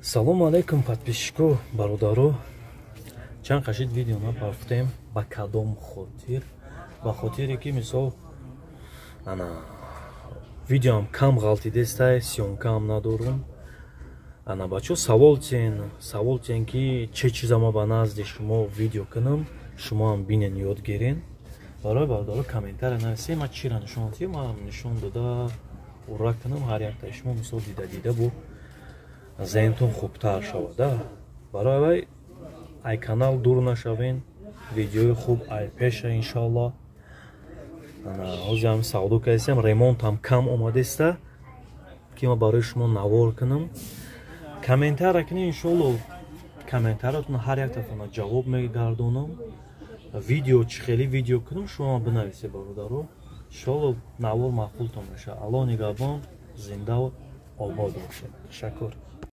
Салому алейкум, подписчику, бародару. Чанд қашид видео напафтем ба кадом хотир. Ба хотире ки мисол видеоам кам ғалтидестай, сёнкаам надорум. Бачо савол тен ки че чизама ба назди шумо видео кунам, шумоам бинен ёд гирен. Барои бародару комментария нависем, ма чира нишон дидем, ма нишон дода ура кунам, ҳар яктаи шумо мисол дида бу зентон хубтар шавада. Барои вай ай канал дур нашавен, видеои хуб ай пеша иншаллоҳ. ҳозирам савдо кардем, ремонтам кам омадеста ки ма барои шумо навор кунам. Комментария кунед, иншаллоҳ комментариятон ҳар яктатона ҷавоб мегардонам. Видео чӣ хеле видео кунам, шумо бинависед бародару. иншаллоҳ навор мақбултон мешавад. аллоҳ нигаҳбон, зинда ва обод бошед. Ташаккур.